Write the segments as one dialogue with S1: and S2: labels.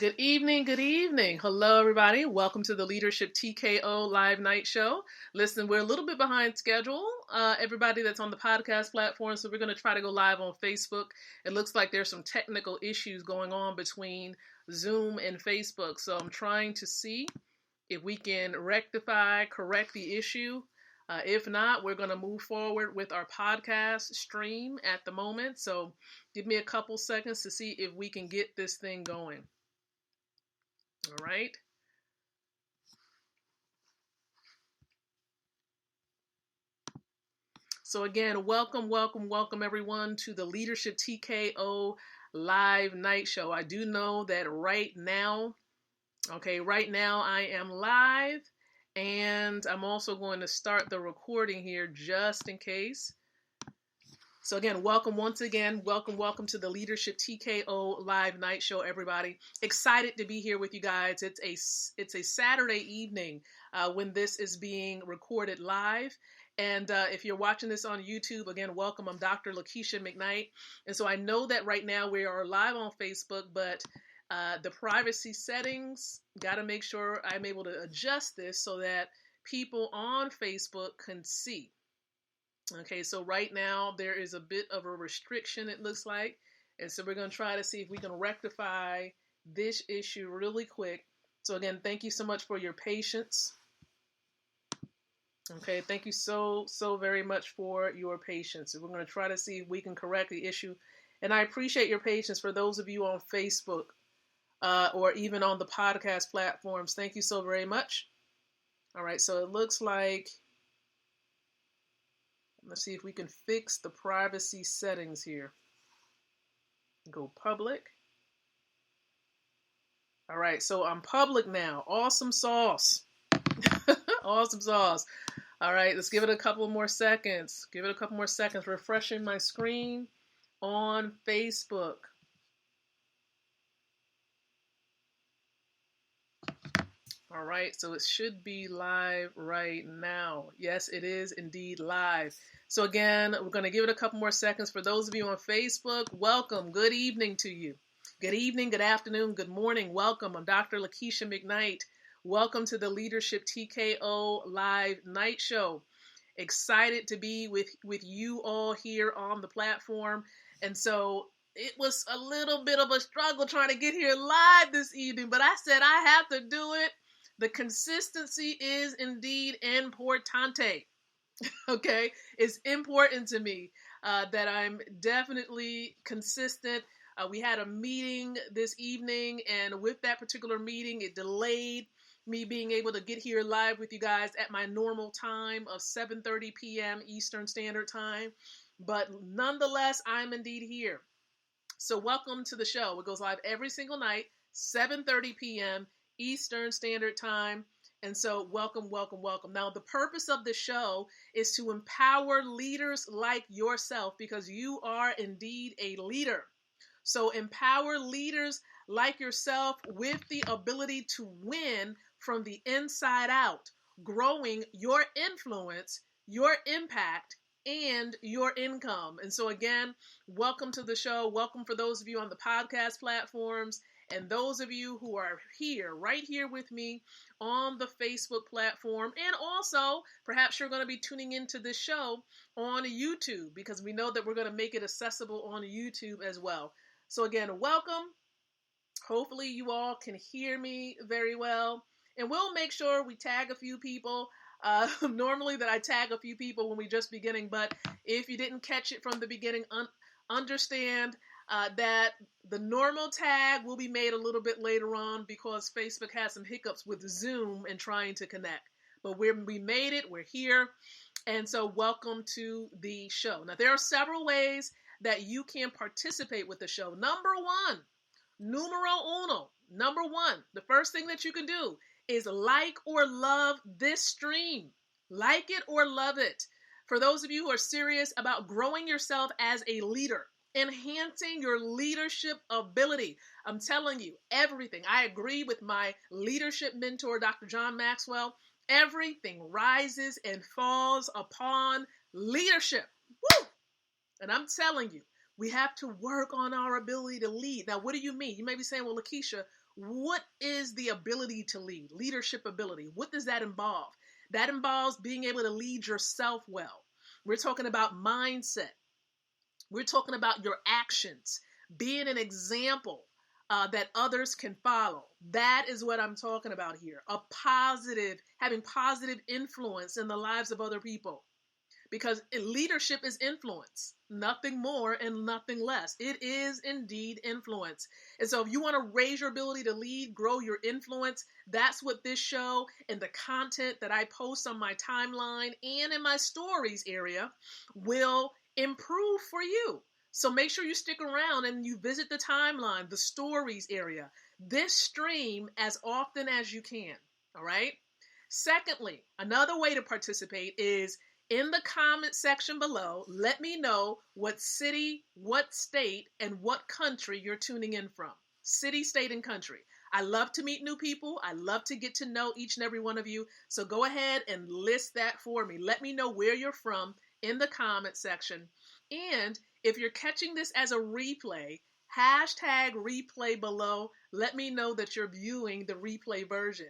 S1: Good evening, good evening. Hello, everybody. Welcome to the Leadership TKO Live Night Show. Listen, we're a little bit behind schedule, everybody that's on the podcast platform, so we're going to try to go live on Facebook. It looks like there's some technical issues going on between Zoom and Facebook, so I'm trying to see if we can correct the issue. If not, we're going to move forward with our podcast stream at the moment, so give me a couple seconds to see if we can get this thing going. All right. So again, welcome everyone to the Leadership TKO Live Night Show. I do know that right now I am live, and I'm also going to start the recording here just in case. So again, welcome to the Leadership TKO Live Night Show, everybody. Excited to be here with you guys. It's a Saturday evening when this is being recorded live. And if you're watching this on YouTube, again, welcome. I'm Dr. Lakeisha McKnight. And so I know that right now we are live on Facebook, but the privacy settings, got to make sure I'm able to adjust this so that people on Facebook can see. Okay, so right now there is a bit of a restriction, it looks like. And so we're going to try to see if we can rectify this issue really quick. So again, thank you so much for your patience. Okay, thank you so very much for your patience. We're going to try to see if we can correct the issue. And I appreciate your patience for those of you on Facebook or even on the podcast platforms. Thank you so very much. All right, so it looks like, let's see if we can fix the privacy settings here. Go public. All right, so I'm public now. Awesome sauce. Awesome sauce. All right, let's give it a couple more seconds. Refreshing my screen on Facebook. All right, so it should be live right now. Yes, it is indeed live. So again, we're going to give it a couple more seconds. For those of you on Facebook, welcome. Good evening to you. Good evening, good afternoon, good morning. Welcome. I'm Dr. Lakeisha McKnight. Welcome to the Leadership TKO Live Night Show. Excited to be with you all here on the platform. And so it was a little bit of a struggle trying to get here live this evening, but I said I have to do it. The consistency is indeed importante. Okay, it's important to me that I'm definitely consistent. We had a meeting this evening, and with that particular meeting, it delayed me being able to get here live with you guys at my normal time of 7:30 p.m. Eastern Standard Time. But nonetheless, I'm indeed here. So welcome to the show. It goes live every single night, 7:30 p.m. Eastern Standard Time. And so welcome. Now, the purpose of the show is to empower leaders like yourself, because you are indeed a leader. So empower leaders like yourself with the ability to win from the inside out, growing your influence, your impact, and your income. And so again, welcome to the show. Welcome for those of you on the podcast platforms, and those of you who are here, right here with me on the Facebook platform. And also, perhaps you're going to be tuning into this show on YouTube, because we know that we're going to make it accessible on YouTube as well. So again, welcome. Hopefully you all can hear me very well. And we'll make sure we tag a few people. Normally that I tag a few people when we're just beginning, but if you didn't catch it from the beginning, understand that the normal tag will be made a little bit later on, because Facebook has some hiccups with Zoom and trying to connect. But we made it, we're here, and so welcome to the show. Now, there are several ways that you can participate with the show. Number one, the first thing that you can do is like or love this stream. Like it or love it. For those of you who are serious about growing yourself as a leader, enhancing your leadership ability. I'm telling you, everything. I agree with my leadership mentor, Dr. John Maxwell. Everything rises and falls upon leadership. Woo! And I'm telling you, We have to work on our ability to lead. Now, what do you mean? You may be saying, well, Lakeisha, what is the ability to lead? Leadership ability. What does that involve? That involves being able to lead yourself well. We're talking about mindset. We're talking about your actions, being an example that others can follow. That is what I'm talking about here. Having positive influence in the lives of other people. Because leadership is influence, nothing more and nothing less. It is indeed influence. And so if you want to raise your ability to lead, grow your influence, that's what this show and the content that I post on my timeline and in my stories area will improve for you. So make sure you stick around and you visit the timeline, the stories area, this stream as often as you can. All right. Secondly, another way to participate is in the comment section below. Let me know what city, what state, and what country you're tuning in from. City, state, and country. I love to meet new people. I love to get to know each and every one of you. So go ahead and list that for me. Let me know where you're from in the comment section. And if you're catching this as a replay, hashtag replay below. Let me know that you're viewing the replay version.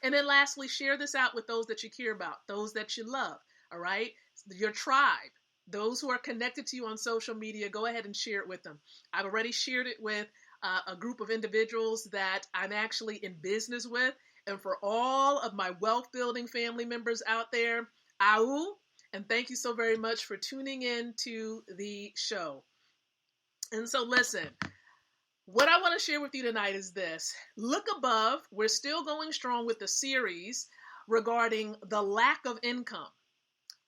S1: And then lastly, share this out with those that you care about, those that you love. All right. Your tribe, those who are connected to you on social media, go ahead and share it with them. I've already shared it with a group of individuals that I'm actually in business with. And for all of my wealth building family members out there, au, and thank you so very much for tuning in to the show. And so listen, what I want to share with you tonight is this. Look above. We're still going strong with the series regarding the lack of income.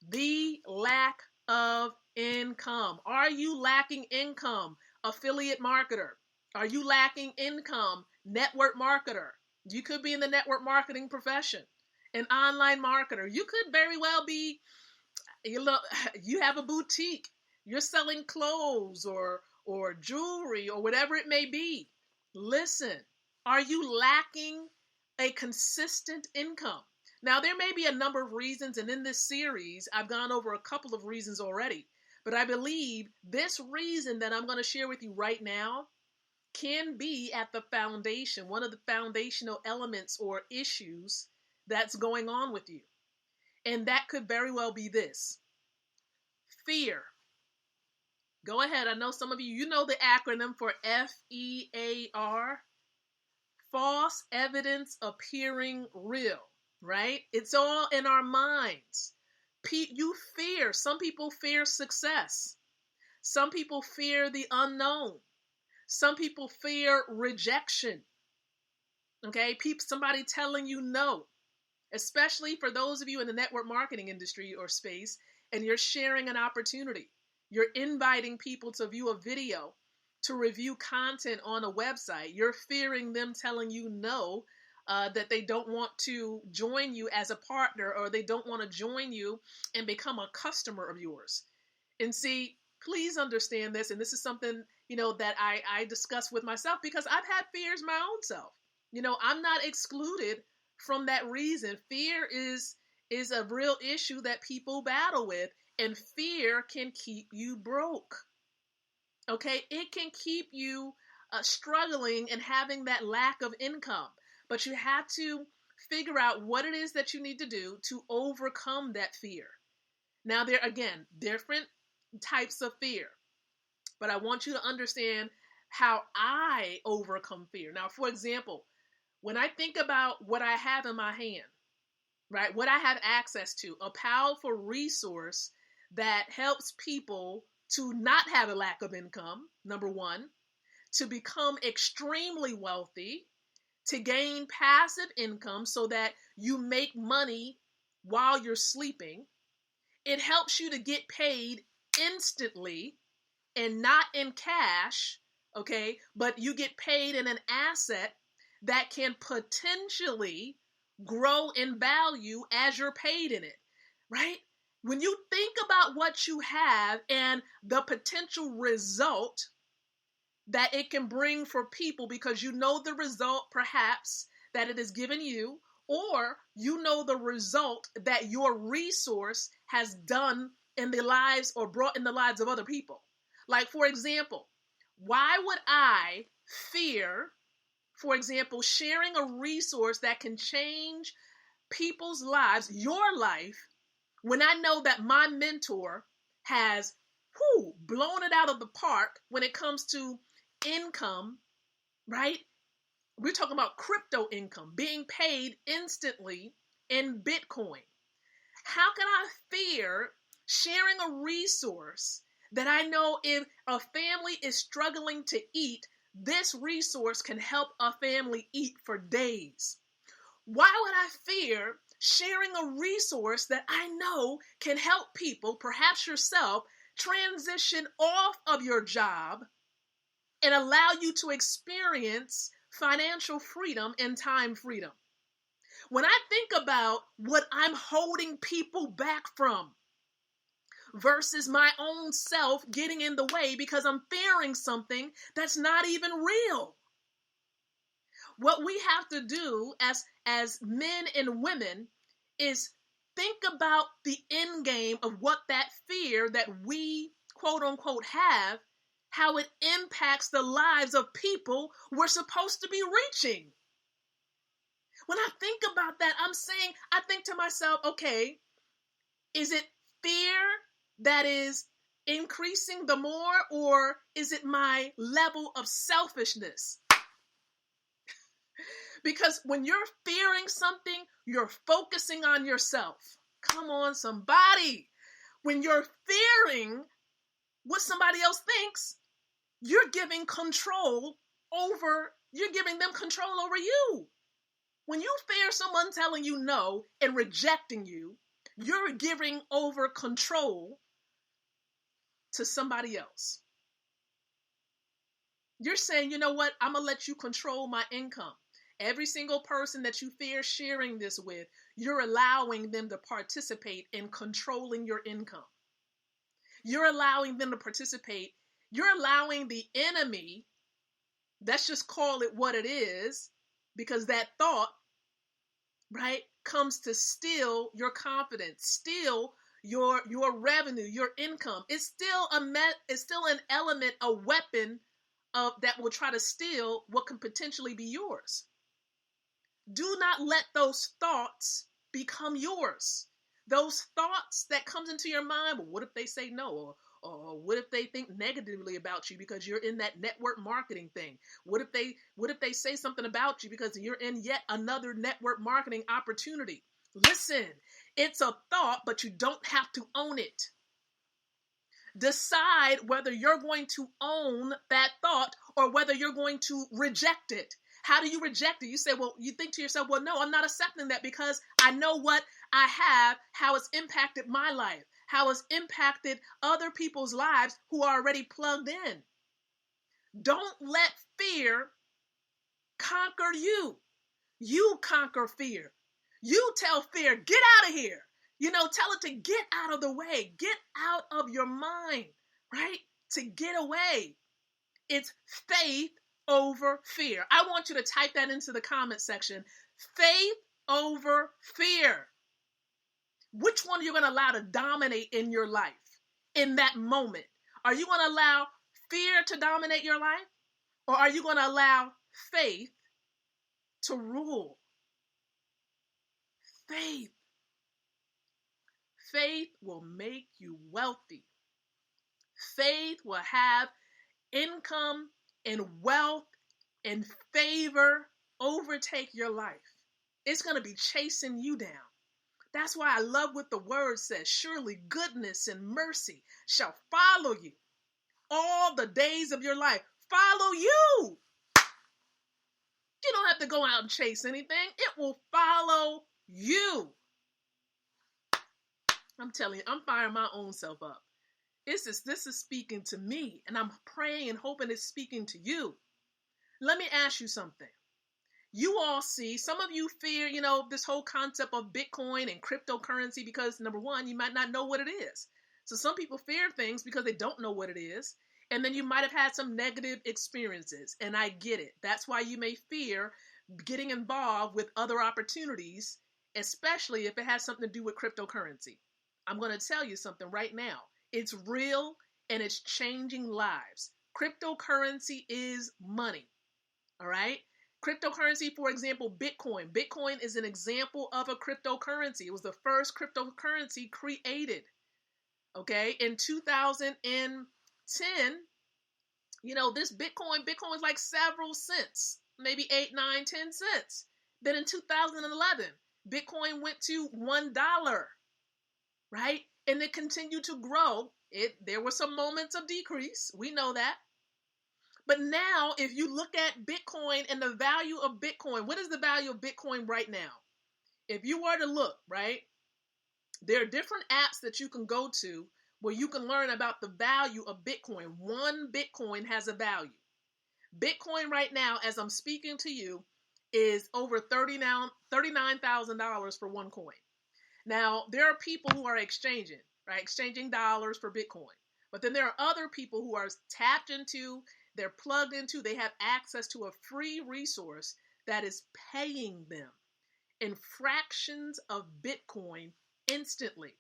S1: The lack of income. Are you lacking income, affiliate marketer? Are you lacking income, network marketer? You could be in the network marketing profession, an online marketer. You could very well be, you have a boutique. You're selling clothes or jewelry or whatever it may be. Listen, are you lacking a consistent income? Now, there may be a number of reasons, and in this series, I've gone over a couple of reasons already. But I believe this reason that I'm going to share with you right now can be at the foundation, one of the foundational elements or issues that's going on with you. And that could very well be this: fear. Go ahead. I know some of you know the acronym for FEAR. False evidence appearing real. Right? It's all in our minds. You fear. Some people fear success. Some people fear the unknown. Some people fear rejection. Okay? Somebody telling you no. Especially for those of you in the network marketing industry or space, and you're sharing an opportunity. You're inviting people to view a video, to review content on a website. You're fearing them telling you no. That they don't want to join you as a partner, or they don't want to join you and become a customer of yours. And see, please understand this. And this is something, that I discuss with myself, because I've had fears my own self. I'm not excluded from that reason. Fear is a real issue that people battle with, and fear can keep you broke. Okay. It can keep you struggling and having that lack of income. But you have to figure out what it is that you need to do to overcome that fear. Now, there, again, different types of fear. But I want you to understand how I overcome fear. Now, for example, when I think about what I have in my hand, right, what I have access to, a powerful resource that helps people to not have a lack of income, number one, to become extremely wealthy, to gain passive income so that you make money while you're sleeping. It helps you to get paid instantly and not in cash, okay? But you get paid in an asset that can potentially grow in value as you're paid in it, right? When you think about what you have and the potential result that it can bring for people, because you know the result perhaps that it has given you, or you know the result that your resource has done in the lives or brought in the lives of other people. Like, for example, why would I fear, for example, sharing a resource that can change people's lives, your life, when I know that my mentor has blown it out of the park when it comes to income, right? We're talking about crypto income, being paid instantly in Bitcoin. How can I fear sharing a resource that I know if a family is struggling to eat, this resource can help a family eat for days? Why would I fear sharing a resource that I know can help people, perhaps yourself, transition off of your job and allow you to experience financial freedom and time freedom? When I think about what I'm holding people back from versus my own self getting in the way because I'm fearing something that's not even real. What we have to do as men and women is think about the end game of what that fear that we quote unquote have, how it impacts the lives of people we're supposed to be reaching. When I think about that, I think to myself, okay, is it fear that is increasing the more, or is it my level of selfishness? Because when you're fearing something, you're focusing on yourself. Come on, somebody. When you're fearing what somebody else thinks, you're giving them control over you. When you fear someone telling you no and rejecting you, you're giving over control to somebody else. You're saying, you know what? I'm going to let you control my income. Every single person that you fear sharing this with, you're allowing them to participate in controlling your income. You're allowing them to participate. You're allowing the enemy, let's just call it what it is, because that thought, right, comes to steal your confidence, steal your revenue, your income. It's still an element, a weapon that will try to steal what can potentially be yours. Do not let those thoughts become yours. Those thoughts that comes into your mind, well, what if they say no? Or what if they think negatively about you because you're in that network marketing thing? What if they say something about you because you're in yet another network marketing opportunity? Listen, it's a thought, but you don't have to own it. Decide whether you're going to own that thought or whether you're going to reject it. How do you reject it? You say, well, you think to yourself, well, no, I'm not accepting that because I know what I have, how it's impacted my life, how it's impacted other people's lives who are already plugged in. Don't let fear conquer you. You conquer fear. You tell fear, get out of here. Tell it to get out of the way. Get out of your mind, right? To get away. It's faith over fear. I want you to type that into the comment section. Faith over fear. Which one are you going to allow to dominate in your life in that moment? Are you going to allow fear to dominate your life? Or are you going to allow faith to rule? Faith. Faith will make you wealthy. Faith will have income and wealth and favor overtake your life. It's going to be chasing you down. That's why I love what the word says. Surely goodness and mercy shall follow you all the days of your life. Follow you. You don't have to go out and chase anything. It will follow you. I'm telling you, I'm firing my own self up. This is speaking to me, and I'm praying and hoping it's speaking to you. Let me ask you something. You all see, some of you fear, this whole concept of Bitcoin and cryptocurrency because, number one, you might not know what it is. So some people fear things because they don't know what it is. And then you might have had some negative experiences. And I get it. That's why you may fear getting involved with other opportunities, especially if it has something to do with cryptocurrency. I'm going to tell you something right now. It's real and it's changing lives. Cryptocurrency is money. All right. Cryptocurrency, for example, Bitcoin. Bitcoin is an example of a cryptocurrency. It was the first cryptocurrency created. Okay. In 2010, this Bitcoin was like several cents, maybe 8, 9, 10 cents. Then in 2011, Bitcoin went to $1, right? And it continued to grow. There were some moments of decrease. We know that. But now, if you look at Bitcoin and the value of Bitcoin, what is the value of Bitcoin right now? If you were to look, right, there are different apps that you can go to where you can learn about the value of Bitcoin. One Bitcoin has a value. Bitcoin right now, as I'm speaking to you, is over $39,000 for one coin. Now, there are people who are exchanging dollars for Bitcoin. But then there are other people who are tapped into, they're plugged into, they have access to a free resource that is paying them in fractions of Bitcoin instantly.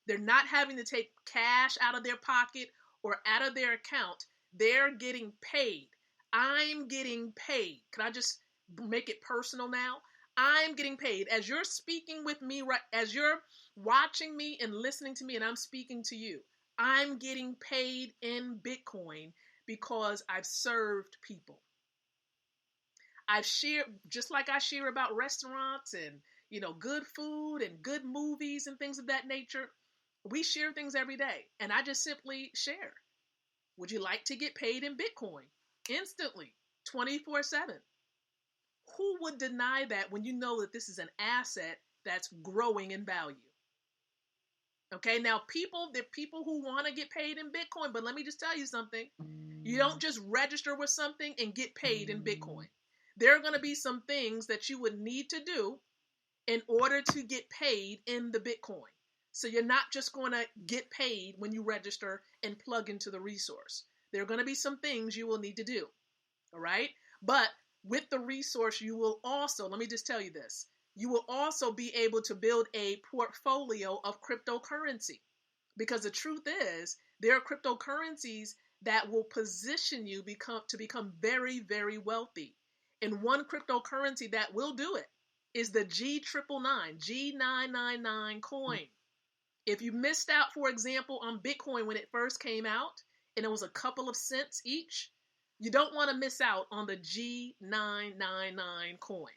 S1: They're not having to take cash out of their pocket or out of their account. They're getting paid. I'm getting paid. Can I just make it personal now? I'm getting paid. As you're speaking with me, right, as you're watching me and listening to me and I'm speaking to you, I'm getting paid in Bitcoin because I've served people. I've shared, just like I share about restaurants and, good food and good movies and things of that nature. We share things every day. And I just simply share. Would you like to get paid in Bitcoin? Instantly, 24/7. Who would deny that when you know that this is an asset that's growing in value? Okay, now there are people who want to get paid in Bitcoin, but let me just tell you something. You don't just register with something and get paid in Bitcoin. There are going to be some things that you would need to do in order to get paid in the Bitcoin. So you're not just going to get paid when you register and plug into the resource. There are going to be some things you will need to do. All right. But with the resource, you will also, let me just tell you this, you will also be able to build a portfolio of cryptocurrency. Because the truth is, there are cryptocurrencies that will position you to become very, very wealthy. And one cryptocurrency that will do it is the G999 coin. If you missed out, for example, on Bitcoin when it first came out, and it was a couple of cents each, you don't want to miss out on the G999 coin.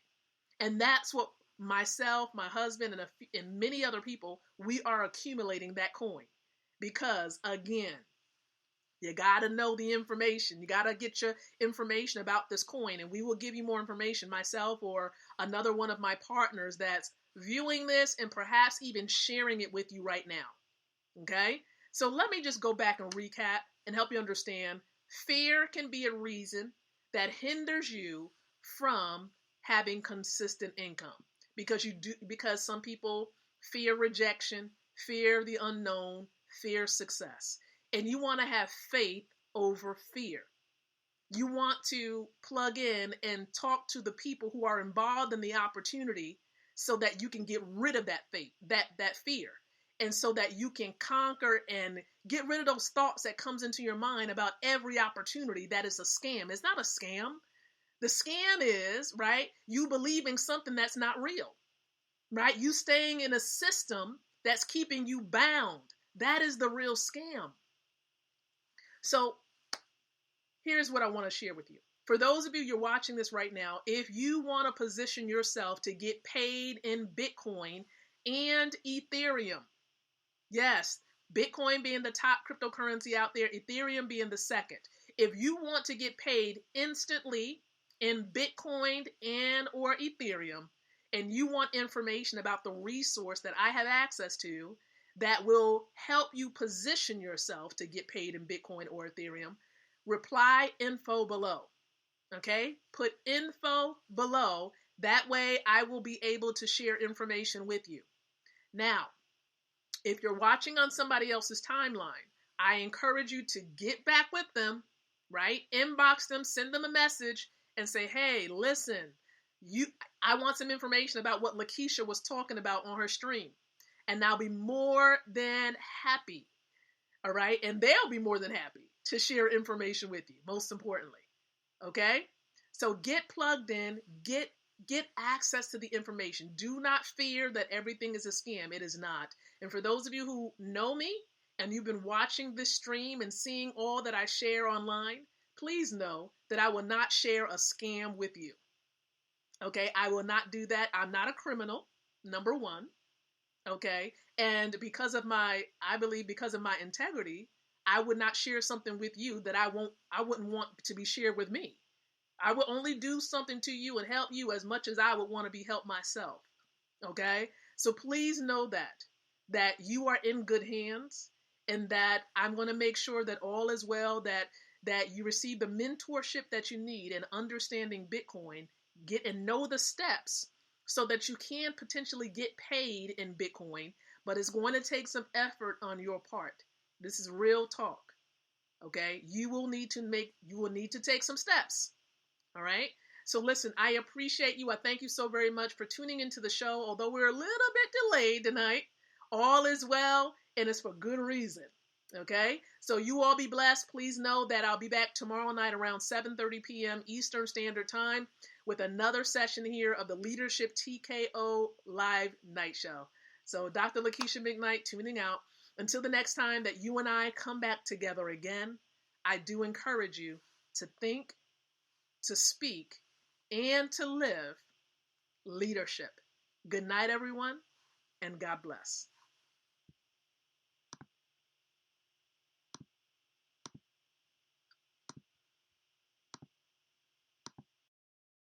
S1: And that's what myself, my husband, and many other people, we are accumulating that coin. Because, again, you got to know the information. You got to get your information about this coin, and we will give you more information, myself or another one of my partners that's viewing this and perhaps even sharing it with you right now. Okay? So let me just go back and recap and help you understand. Fear can be a reason that hinders you from having consistent income because some people fear rejection, fear the unknown, fear success. And you want to have faith over fear. You want to plug in and talk to the people who are involved in the opportunity so that you can get rid of that faith, that fear. And so that you can conquer and get rid of those thoughts that comes into your mind about every opportunity that is a scam. It's not a scam. The scam is, right, you believing something that's not real, right? You staying in a system that's keeping you bound. That is the real scam. So here's what I want to share with you. For those of you, you're watching this right now, if you want to position yourself to get paid in Bitcoin and Ethereum, yes, Bitcoin being the top cryptocurrency out there, Ethereum being the second. If you want to get paid instantly in Bitcoin and or Ethereum, and you want information about the resource that I have access to that will help you position yourself to get paid in Bitcoin or Ethereum, reply info below. Okay? Put info below. That way I will be able to share information with you. Now, if you're watching on somebody else's timeline, I encourage you to get back with them, right? Inbox them, send them a message and say, hey, listen, I want some information about what Lakeisha was talking about on her stream. And I'll be more than happy All right. And they'll be more than happy to share information with you, most importantly. Okay. So get plugged in, get access to the information. Do not fear that everything is a scam. It is not. And for those of you who know me and you've been watching this stream and seeing all that I share online, please know that I will not share a scam with you. Okay, I will not do that. I'm not a criminal, number one. Okay, and I believe because of my integrity, I would not share something with you that I wouldn't want to be shared with me. I would only do something to you and help you as much as I would want to be helped myself. Okay, so please know that you are in good hands, and that I'm going to make sure that all is well, that you receive the mentorship that you need in understanding Bitcoin, get and know the steps so that you can potentially get paid in Bitcoin, but it's going to take some effort on your part. This is real talk. Okay? You will need to take some steps. All right? So listen, I appreciate you. I thank you so very much for tuning into the show. Although we're a little bit delayed tonight, all is well, and it's for good reason. Okay? So you all be blessed. Please know that I'll be back tomorrow night around 7:30 p.m. Eastern Standard Time with another session here of the Leadership TKO Live Night Show. So Dr. Lakeisha McKnight tuning out. Until the next time that you and I come back together again, I do encourage you to think, to speak, and to live leadership. Good night, everyone, and God bless.